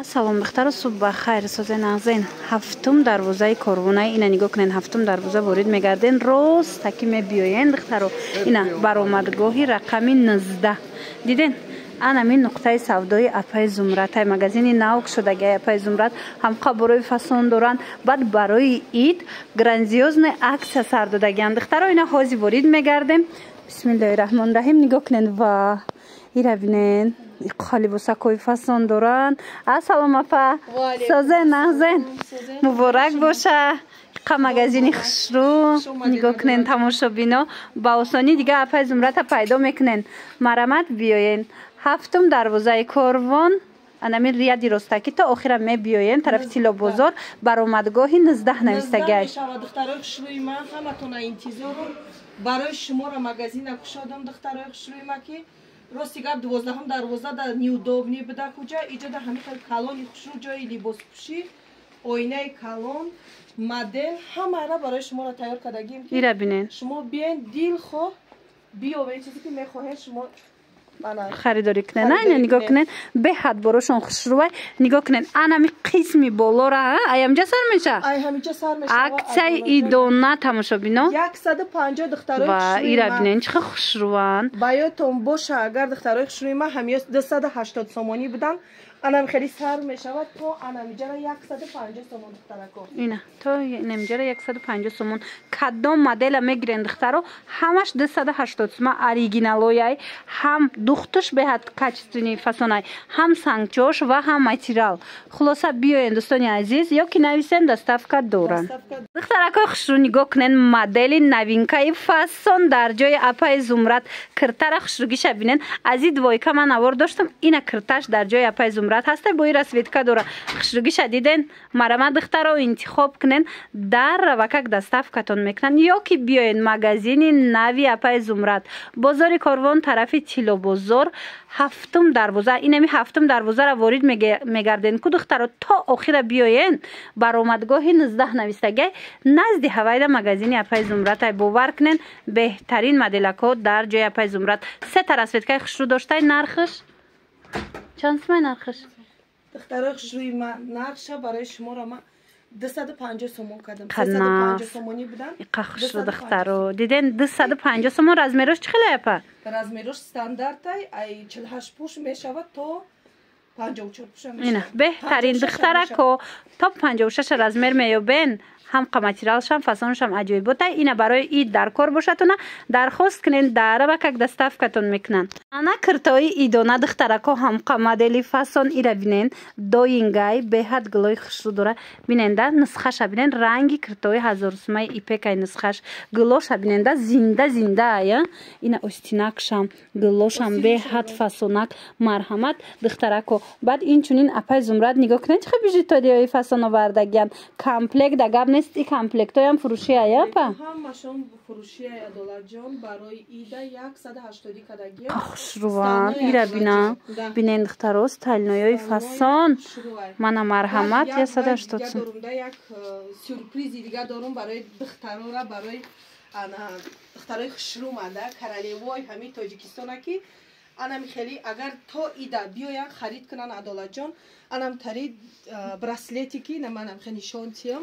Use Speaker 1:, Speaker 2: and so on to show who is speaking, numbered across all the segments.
Speaker 1: Салом духтаро, субҳ бахайр. Созе нағзен ҳафтум дарвозаи корвонаи ина нигоҳ кунед. ҳафтум дарвоза ворид мегарден, ростаки мебиёен духтаро. Ина баромадгоҳи рақами 19 диден. Анами нуқтаи савдои Апаи Зумрат, магазини нав шудаги Апаи Зумрат ҳамқа барои фасон доранд. Баъд барои ид грандиозна аксия сар додагианд духтаро. Ина ҳозир ворид мегардем. бисмиллаҳи раҳмони раҳим. нигоҳ кунед ва ира бинен خالی بوسکوی فسان دارن. السلام اپا. سازه نازن. مبارک باشه. قم مگزینی خشرو. نگاه کنن تماشا بینا. با آسانی دیگه اپای زمرت پیدا میکنن. مرامت بیاین. هفتم دروازه کاروان. انمی ریادی رستکی تا آخر می بیاین طرف تیلا بازار برآمدگاهی 19 نویسته
Speaker 2: دخترای خشروی من همتون انتظارم برای شما را مگزین کشادم دخترای خشروی ما که راستی گپ 12 دروازه در نیودابنی بده کجا اینجا در همین کالون خشرو جای لباس پوشی آینه کالون مدل همه را برای شما را تیار کردگیم که شما بیاین دل خو بیاین چیزی که میخواهید شما
Speaker 1: خریداری کنن. نه نگاه کنن به حد براشون خشروی نگاه کنن. انمی قسمی بالا را اینجا سر میشه.
Speaker 2: اینجا سر میشه.
Speaker 1: عکسای ایدونا تماشا بینا.
Speaker 2: 150 دخترای
Speaker 1: خشروی. ایرا بینن چه خشروان.
Speaker 2: باید باشه اگر دخترای خشروی ما همیشه 280 سومانی بدن. انم خیلی سر میشود تو انمیجا را 150 سومون دخترکو. اینا
Speaker 1: تو انمیجا را 150 سومون. کدام مدل میگیرن دخترو همش 280 سوم اوریجینالویای هم دختش به حد کچتونی فسونای هم سانگچوش و هم ماتریال. خلاصه بیاین دوستان عزیز یا کی نویسن دستافکا دورن. دخترکو خشرو نگاه کنن مدل نوینکای فسون در جای اپای زمرت کرتر خشروگیش ببینن. از این دوایکا من آورد داشتم اینا کرتاش در جای اپای زمرت هسته بوی رسویدکا داره خشروگیش دیدن مرامت دخترو انتخاب کنن در روکک دستافکاتون میکنن یا کی بیاین مگزین نوی اپای زمرت بازار کاروان طرفی تیلو بازار هفتم دروازه اینمی هفتم دروازه را وارد میگردن که دخترو تا آخر بیاین برآمدگاه 19 نویسته نزد هوای مگزین اپای زمرت باور کنن بهترین مدلکو در جای اپای زمرت سه تا رسویدکای خشرو داشته نرخش چند سمای نرخش
Speaker 2: دخترای خشروی ما نرخش برای شما را ما 250 سومون کردم 350 سومونی بدن
Speaker 1: خشرو دخترو دیدن 250 سومون رزمیروش چه خیلی اپا
Speaker 2: رزمیروش استاندارد ای 48 پوش میشود تو 54 پوش میشود
Speaker 1: اینا بهترین دخترکو تا 56 رزمیر میوبن هم قماتیرالش هم فسانش هم عجیب بوده. اینا برای اید در کار باشتونه درخواست کنین در و که دستافکتون میکنن. انا کرتای ایدونه دخترکو هم قمادلی فسان ایرا بینن دوینگای به حد گلوی خشرو داره بیننده نسخش بینن رنگی کرتای 1000 سومای ایپکای نسخش گلوش بیننده زنده آیا اینا استیناکشم گلوشم به حد فسونک مرحمت دخترکو بعد این چونین اپای زمرت نگاه کنین چه بیژوتریای فسون آوردگیان کامپلکت دگاب نیست. این کامپلکت هم فروشی آیا پا؟
Speaker 2: هم ماشون فروشی آیا دلار جان برای ایده 180 کدگی
Speaker 1: خشروان ایرا بینا بینن دخترو استایل نویای فسان من مرحمت 180
Speaker 2: یک سورپریز دیگه دارم برای دخترو را برای دخترای خشرو مانده کرالیوای همین تاجیکستان کی انم خیلی اگر تا ایده بیاین خرید کنن عدالت جان انم تری براسلتی کی نمانم خیلی نشانتیم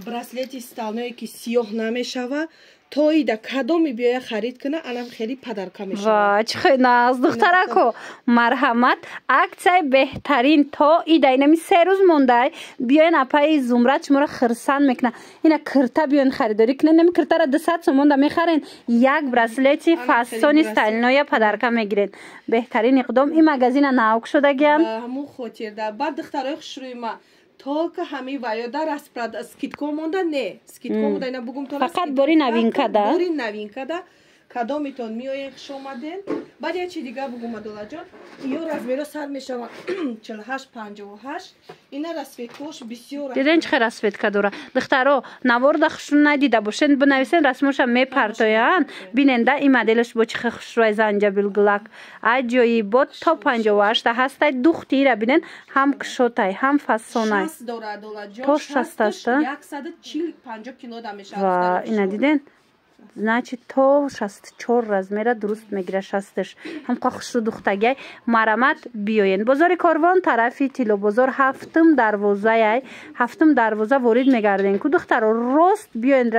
Speaker 2: براسلتی استالنوی که سیاه نمیشوه تا ایده کدومی بیاین خرید کنه انم خیلی پدرکا میشوه
Speaker 1: وای چه ناز دخترکو مرحمت عکسای بهترین تا ایده اینمی 3 روز مونده بیاین اپای زمرت شما را خرسان میکنه اینا کرتا بیاین خریداری کنه نمی کرتا را 200 سومون میخرین یک براسلتی فاسون استایل نویا پدرکا میگیرین بهترین اقدام این مگزین ناوک شده گیان
Speaker 2: همون خاطر ده بعد دخترای خشروی ما تا که همه وایدار از پراد اسکیتکو مونده نه اسکیتکو مونده اینا بگم تو
Speaker 1: فقط باری نوین کده
Speaker 2: باری نوین کده کدامیتون میایین خوش اومدین بعد یه چی دیگه بگم عدالت جان یو رزمیرو سر میشه 48 58 اینا رسویدکوش بسیار
Speaker 1: دیدن چه رسویدکا داره دخترو نوارد خشرو ندیده باشین بنویسین رسموش هم میپرتاین بیننده این مدلش با چه خشروی زنجبیل گلک عجایی بود تا 58 هسته دختی را بینن هم کشوتای هم فسونای
Speaker 2: 60 داره عدالت جان
Speaker 1: تو 60
Speaker 2: 140 50 کیلو دا میشه
Speaker 1: و اینا دیدن значит то 64 размера дуруст мегира шасташ ҳам қохшру духтагай марамат биёен бозори корвон тарафи тило бозор ҳафтум дарвоза ворид мегарден ку духтаро рост биёен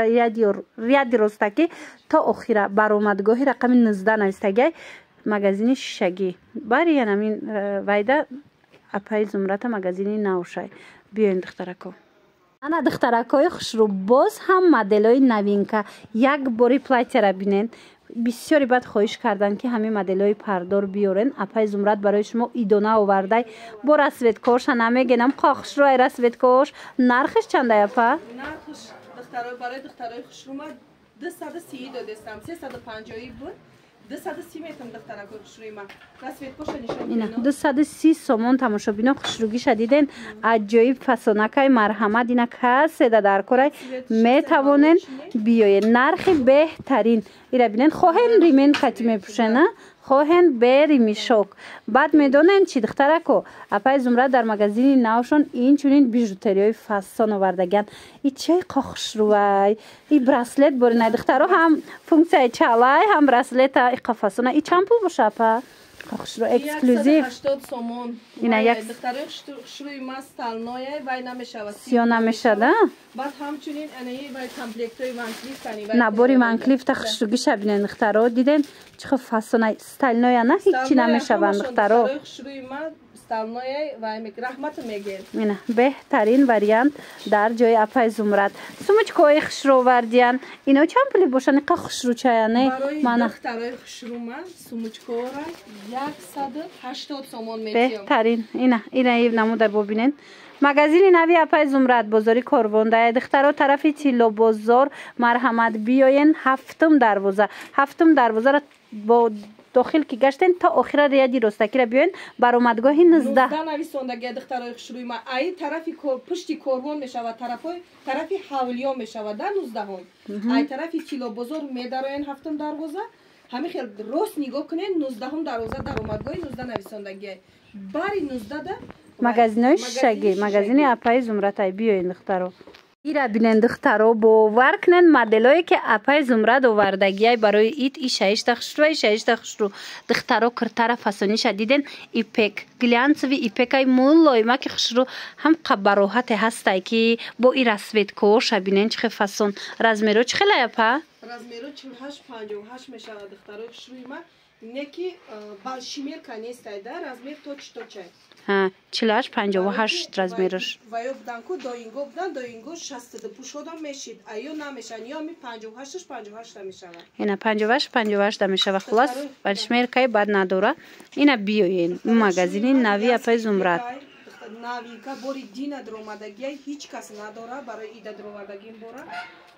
Speaker 1: ряди ростаки то охира баромадгоҳи рақами 19 навистагай магазини шишагӣ бари янамин вайда апай зумрата магазини наушай биёен духтарако ана духтаракои хушрӯ боз ҳам моделои новинка як бори платьяра бинен бисёри бад хоҳиш кардан ки ҳамин моделои пардор биёрен апай зумрат барои шумо идона овардай бо расветкош ана мегенам қохушрӯ ай расветкош нархиш чандай апа
Speaker 2: нархиш духтарои барои духтарои хушрӯма 230 додестам 350 буд 230 метам духтаракои хушрӯима расветкоша нишон
Speaker 1: ина 230 сомон тамошобино хушрӯгиша диден аҷоиб фасонакай марҳамат ина каседа дар корай метавонен биёен нархи беҳтарин ира бинен хоҳен римен кати мепӯшена хоҳен бери мишок баъд медонен чи духтарако апай зумрат дар магазини навшон инчунин бижутериёи фасон овардаган и чай қохушрӯвай и браслет боринай духтаро ҳам функсияи чалай ҳам браслета и қафасона и чанд пул боша апа қохушрӯ эксклюзив
Speaker 2: 180 сомон
Speaker 1: ина як
Speaker 2: духтарои хушрӯи ма сталное вай намешавад
Speaker 1: сиё намешада
Speaker 2: баъд ҳамчунин анаи вай комплектои ванклифтани
Speaker 1: набори ванклифта хушрӯгиша бинен духтаро диден чӣ хел фасонай сталное на ҳичи намешаванд духтаро
Speaker 2: хушрӯи ма сталное вай раҳмату мегем
Speaker 1: ина беҳтарин вариант дар ҷои апай зумрат сумочкаҳои хушрӯ овардиян ино чанд пули бошанд иқа хушрӯчаяне
Speaker 2: барои духтарои хушрӯма сумочкаҳора 180 сомон метиём
Speaker 1: беҳтарин ина намуда бобинен магазини нави апай зумрат бозори корвондая духтаро тарафи тилло бозор марҳамат биёен ҳафтум дарвозара бо дохил ки гаштен то охира ряди ростакира биёен баромадгоҳи 19
Speaker 2: нависондагия духтарои хушрӯима ай тарафи пушти корвон мешавад тарафи ҳавлиё мешавад да 19 ай тарафи тилло бозор медароен ҳафтум дарвоза ҳамин хел рост нигоҳ кунен 19 дарвоза даромадгоҳи 19 нависондагия бари 19 да
Speaker 1: магазинои шишагӣ магазини апай зумратай биёен духтаро ира бинен духтаро бовар кунен моделое ки апай зумрат овардагиай барои ид и шаишта хушрӯ духтаро киртара фасониша диден ипек глянцеви ипекай мулоима ки хушрӯ ҳам қабароҳате ҳастай ки бо и расветкооша бинен чихе фасон размеро чихелай апа
Speaker 2: размеро 48-58 мешавад духтарои хушрӯима неки балшимерка нестай да размер точай
Speaker 1: 48-58 размераш
Speaker 2: ваё буданку доинго будан доинго 60 пушодам мешид аю намешан ё ми 58 мешавад
Speaker 1: ина 58 мешава хулас балшимеркаи бад надора ина биёен магазини нави апай зумрат
Speaker 2: навинка бори дина дромадагия ҳеҷ кас надора барои ида дровардагин бора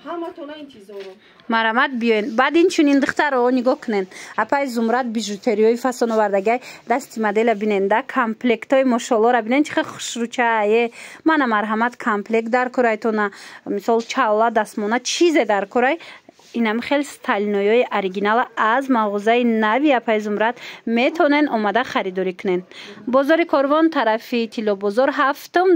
Speaker 2: ҳаматона интизором марамат
Speaker 1: биёен баъд инчунин духтаро нигоҳ кунен апай зумрат бижутериёи фасон овардагай дасти модела бинен да комплектои мошоаллора бинен чихе хушрӯчае мана марҳамат комплект дар корайтона мисол чалла дастмона чизе дар корай инам хел сталиноёи оригинала аз мағозаи нави апай зумрат метонен омада харидорӣ кунен бозори корвон тарафи тилло бозор ҳафтум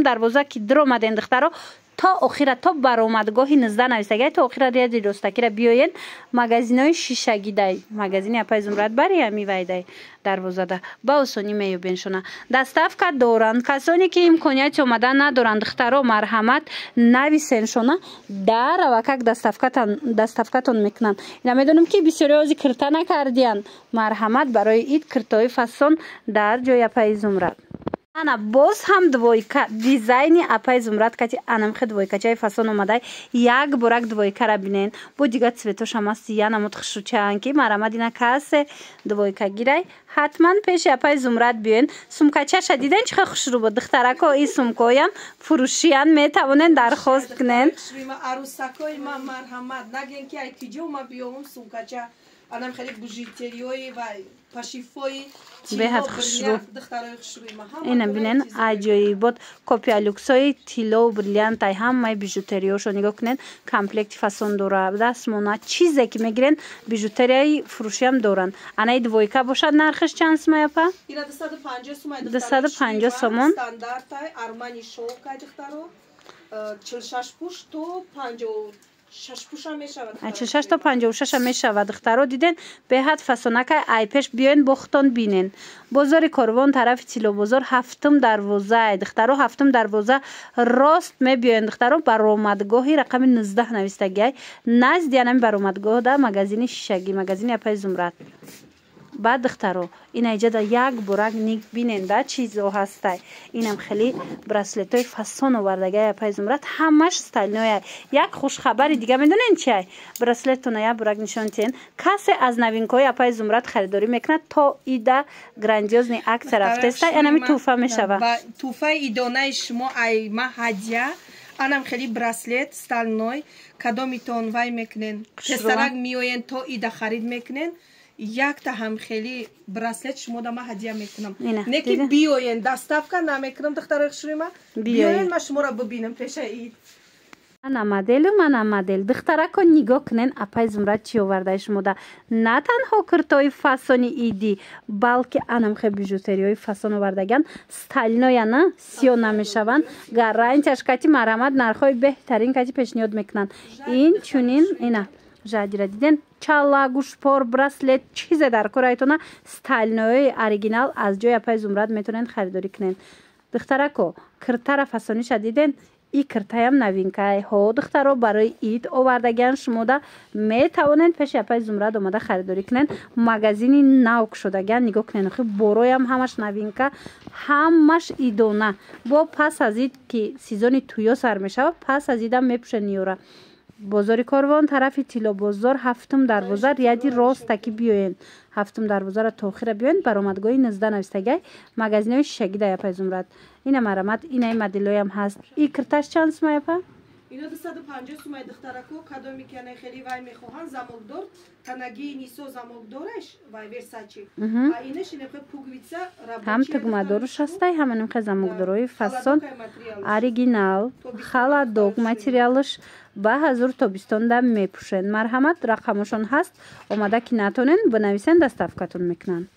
Speaker 1: дарвоза ки диромаден духтаро то охира то баромадгоҳи 19 навистагай то охира ряди ростакира биёен магазинои шишагидай магазини апай зумрат бари ҳамивайдай дарвозада ба осонӣ меёбеншона доставка доранд касоне ки имконияти омадан надоранд духтаро марҳамат нависеншона дар авакак доставкатон мекунанд ина медонам ки бисёри ози кирта накардиянд марҳамат барои ид киртои фасон дар ҷои апай зумрат ана боз ҳам двойка дизайни апай зумрат кати анамхе двойкачаи фасон омадай як борак двойкара бинен бо дига цветошам аст янамуд хушрӯчаан ки марҳамат ина касе двойка гирай ҳатман пеши апай зумрат биёен сумкачаша диден чихе хушрӯ буд духтарако и сумкоям фурӯшиян метавонен дархост кунен
Speaker 2: арӯсакои ма марҳамат наген ки ай тиҷо ма биёмум сумкача анам хеле бужутериёи ва пашифои
Speaker 1: беҳад хушрӯ ина бинен аҷоибот копия люксои тиллоу бриллиантай ҳамаи бижутериёшо нигоҳ кунен комплекти фасон дора дастмона чизе ки мегирен бижутерияи фурӯшиам доранд анаи двойка бошад нархиш чанд сумай апа 250 сомон
Speaker 2: стандартай армани шоукай духтаро 46 пуш то 50 6 پوش هم میشود
Speaker 1: 46 تا 56 میشود دخترها دیدین به حد فسونکای ای پیش بیاین بختون بینین بازار کاروان طرف تیلو بازار هفتم دروازه دخترها هفتم دروازه راست می بیاین دخترها برآمدگاهی رقم 19 نویستگی نزد یعنی برآمدگاه در مغازین شیشگی مغازین اپای زمرد بعد دخترو این اینجا دا یک برگ نیک بیننده چیزو هسته اینم خیلی برسلت های فسون آوردگی اپای زمرد همش ستایل نویه یک خوش خبری دیگه میدونین چیه برسلت تو نیا برگ نشان تین کسی از نوینکای اپای زمرد خریداری میکنه تا ایده گراندیوزنی عکس رفته است اینمی توفه میشوه
Speaker 2: توفه ایدانه شما ای ما هدیه انم خیلی برسلت ستایل نوی کدامیتون وای میکنین پسرک میوین تا ایده خرید میکنین یک تا هم خیلی برسلت شما دا ما هدیه میکنم نه که بیاین دستافکا نمیکنم دخترای خوشروی ما بیاین ما شما را ببینم پیش اید
Speaker 1: من مدل دخترک رو نگاه کنین اپای زمرد چی آورده شما دا نه تنها کرتای فسانی ایدی بلکه انم خیلی بیجوتری های فسان آوردگن ستایل نه سیو نمیشون گرین چشکتی مرحمت نرخای بهترین کتی پیشنهاد میکنن این چونین اینا جادیره دیدن چالا گوشپار برسلت چیز در کارایتونه ستایل نوعی اوریجینال از جای اپای زمرد میتونین خریداری کنین دخترکو کرتر فسانی شدیدن این کرتای هم نوینکای ها دخترها برای اید آوردگان شما دا میتوانین پیش اپای زمرد اومده خریداری کنین مغازینی نوک شدگان نگاه کنین خیلی بروی هم همش نوینکا همش ایدونه با پس از اید که سیزونی تویو سر میشه پس از ایدم میپوشه نیوره بازار کاروان طرف تیلا بازار هفتم دروازه ریادی راست تکی بیاین هفتم دروازه را تاخیر بیاین برآمدگاهی 19 نویستگی مغازین شگی در اپای زمرد این مرمت این مدلای هم هست این کرتاش چند سومه اپا؟
Speaker 2: اینا 250 سومه دخترکو کدام میکنه خیلی وای میخواهن زموکدار تنگی نیسو زموکدارش وای ورساچی اینش اینه پوگویتسا
Speaker 1: هم تگمادورش هسته همینم که زموکداروی فسون اوریجینال خالا دوگ ماتریالش با حضور تابستون دا میپوشن مرحمت رقمشون هست اومده که نتونین بنویسن دستافکتون میکنن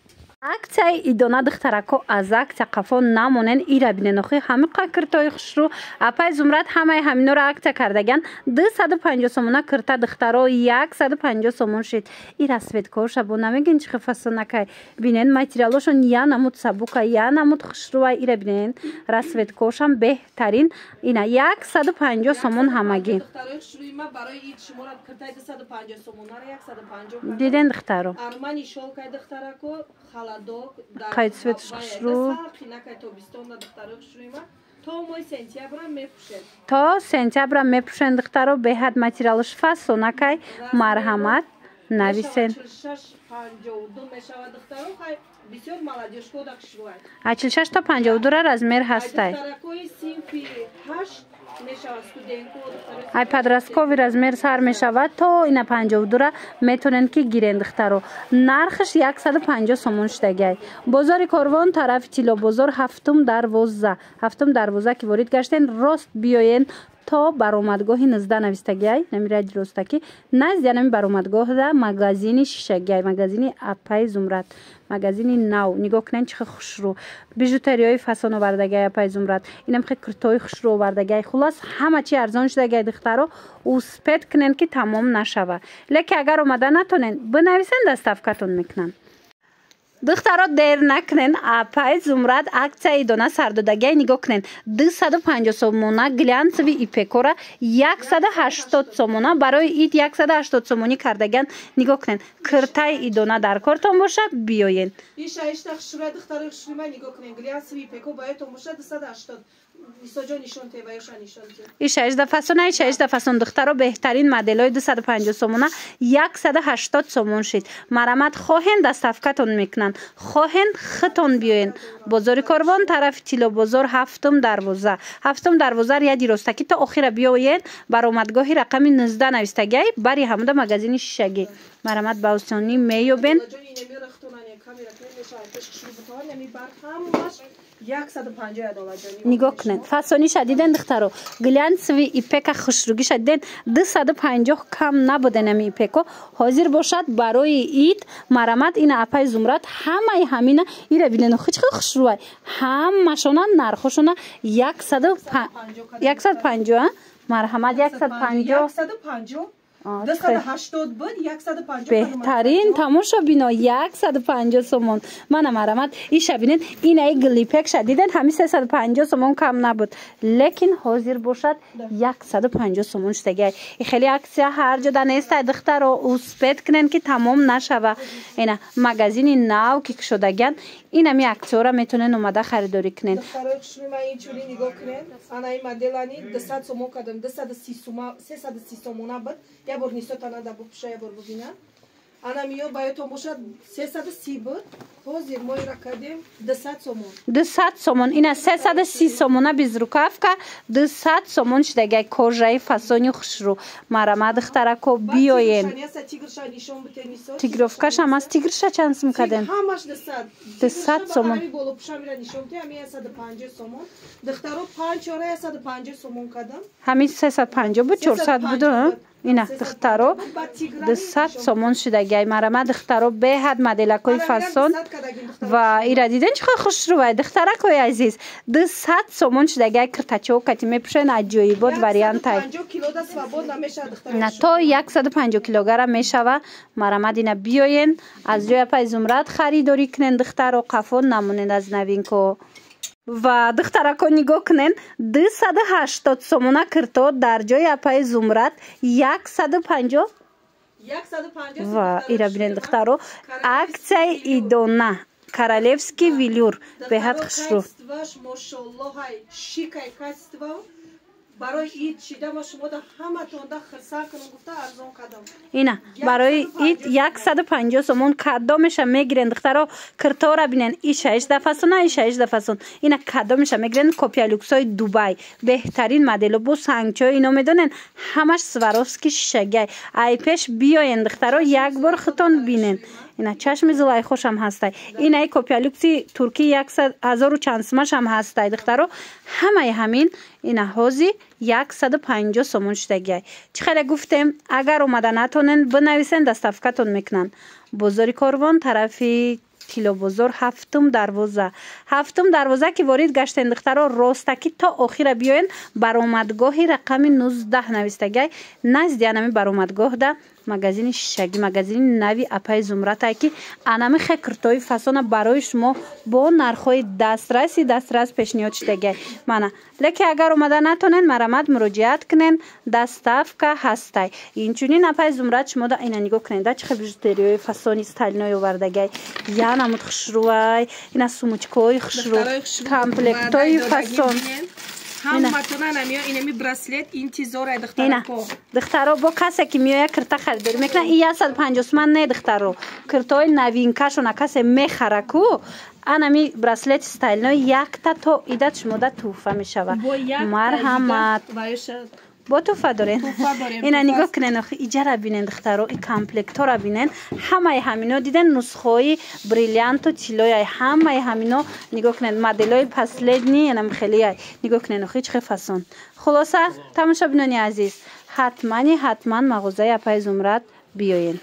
Speaker 1: акцияи идона духтарако аз акция қафо намонен ира бинен охи ҳами қакиртои хушрӯ апай зумрат ҳамаи ҳаминора акция кардаган 250 сомона кирта духтаро 150 сомон шид ира светкоша бо намегин чихи фасонакай бинен материалошон я намуд сабука я намуд хушрӯа ира бинен расветкошам беҳтарин ина 150 сомон ҳамаги диден духтаро قاید سویتش خشرو تا سنتیابر میپوشن دخترو به حد ماتریالش فسونکای مرحمت نویسن 46 تا 52 размер هسته ای پدرسکوی размер سر می شود تا این 52 را میتونن که گیرند دخترو نرخش 150 سومون شدگی بازار کاروان طرف تیلا بازار هفتم دروازه که وارد گشتن راست بیاین تا برآمدگاه 19 نویستگی نمیره درستکی نزد یعنی برآمدگاه ده مغازین شیشگی مغازین اپای زمرد مغازین نو نگاه کنین چه خوشرو بیژوتریای فسان آوردگی اپای زمرد اینم خیلی کرتای خوشرو آوردگی خلاص همه چی ارزان شدگی دخترو اوسپت کنین که تمام نشوه لیکن اگر اومده نتونین بنویسن دستافکتون میکنن دخترها دیر نکنین اپای زمرد акция دونه سردادگی نگاه کنین 250 سومونه گلانسوی ایپکورا 180 سومونه برای اید 180 سومونی کردگن نگاه کنین کرتای ایدونه در کارتون باشه بیاین
Speaker 2: این شایسته خشوره دخترای خشوری من نگاه کنین گلانسوی ایپکو باید باشه 280
Speaker 1: این 16 فسون 16 فسون دخترها بهترین مدل های 250 سومونه 180 سومون شد مرمت خواهین دستافکتون میکنن خواهین خطون بیاین بازار کاروان طرف تیلا بازار هفتم دروازه یادی راستکی تا آخر بیاین برآمدگاهی رقم 19 نویستگی بری همونده مغازین شیشگی مرمت باوستانی میوبین
Speaker 2: 150 دلار جانی
Speaker 1: نگاه کنید فسونی شدیدن دخترو گلانسوی ایپک خشروگی شدیدن 250 کم نبوده نمی ایپکو حاضر باشد برای اید مرامت این اپای زمرد همه همینا ایره بینن خیلی خشروای همشون نرخشون 150 مرحمت 150
Speaker 2: 280 بود 150
Speaker 1: بهترین تماشا بینا 150 سومون من مرامت این شبینید این ای گلیپک شدیدن همین 350 سومون کم نبود لیکن حاضر باشد 150 سومون شدگی خیلی اکسیا هر جا دنیست دختر رو اوسپت کنن که تمام نشوه اینا مگزین ناو که شدگن این همی اکسیورا میتونن اومده خریداری کنن
Speaker 2: دخترای خشمی من اینجوری نگاه کنن انا این مدلانی 200 سومون کردم 230 سومون بود یا بار نیست تا ندا بپوشه یا بار ببینم انا میو باید باشد 330 بود حاضر ما را کردیم 200 سومون
Speaker 1: 200 سومون اینا 330 سومونه بیز رکافکا 200 سومون شدگی کجای فسونی خشرو مرامت دخترکو بیاین تیگروفکاش هم از تیگرش چند سوم کردن
Speaker 2: همش
Speaker 1: 200 سومون
Speaker 2: بالا پوشم میرا نشون که همین 150 سومون دخترو 5 اورا 150 سومون کردم
Speaker 1: همین 350 بود 400 بود اینا دخترو 200 سومون شدگی مرامت دخترو به حد مدلکوی فسون و ایرا دیدن چقدر خوش رو دخترکوی عزیز 200 سومون شدگی کرتچو کتی میپوشن عجیب بود وریانت های
Speaker 2: 150 کیلو دا سوابود نمیشه دخترو
Speaker 1: نه تا 150 کیلوگرم میشوه مرامت اینا بیاین از جای پای زمرد خریداری کنن دخترو قفون نمونن از نوین کو و دخترکو نگاه کنن 280 سومونه کرتو در جای اپای زمرد 150 و ایرا بینن دخترو акция ایدونه королевский велюр به حد خشرو
Speaker 2: برای اید چیده ما شما دا همه تونده خرسا کنم گفته ارزان کدام
Speaker 1: اینا برای اید 150 سومون کدامش میگیرن دخترا کرتورا بینن ای 6 دفعه ای 6 دفعه اینا کدامش میگیرن کپیا لوکسای دبی بهترین مدل بو سانچو اینو میدونن همش سواروفسکی شگی ای پیش بیاین دخترا یک بار خطون بینن اینا چشم زلای خوشم هسته اینا ای کپیا لوکسی ترکی 100 و چند سمش هم هسته دخترا همه همین اینا هوزی 150 سومون شدگی چخیلی گفتم اگر اومدن نتونن بنویسن دستافکتون میکنن بزرگ کاروان طرفی تیلو بزرگ هفتم دروازه که وارد گشتن دخترها راستکی تا آخر بیاین برآمدگاهی رقم 19 نویستگی نزد انمی برآمدگاه ده مگزین شگی مگزین نوی اپای زمرت که انمی خکرتای فسانه برای شما با نرخای دسترس پیشنهاد شدگی منه لکه اگر اومدن نتونن مرامت مراجعت کنن دستافکا هسته اینچونین اپای زمرت شما ده اینا نگاه کنین ده چه بیژوتریای فسانی استایلنای آوردگی یا نمود خشروای اینا سومچکای خشرو کامپلکتای فسون
Speaker 2: هم متونن امیا اینمی برسلت انتظار دخترکو
Speaker 1: دخترو با کسی که میاد کرتا خریداری میکنه این 150 تومان نه دخترو کرتای نوین کاشونه کسی میخره کو انمی برسلت استایل نو یک تا ایدت شما ده توفه میشوه مرحمت با توفه داره اینا نگاه کنن ایجا را بینن دخترو این کامپلکت را بینن همه همینا دیدن نسخه بریلیانت و چیلوی همه همینا نگاه کنن مدلای پسلدنی اینم خیلی نگاه کنن هیچ فسون خلاصه تماشا بینانی عزیز حتما مغازه اپای زمرت بیاین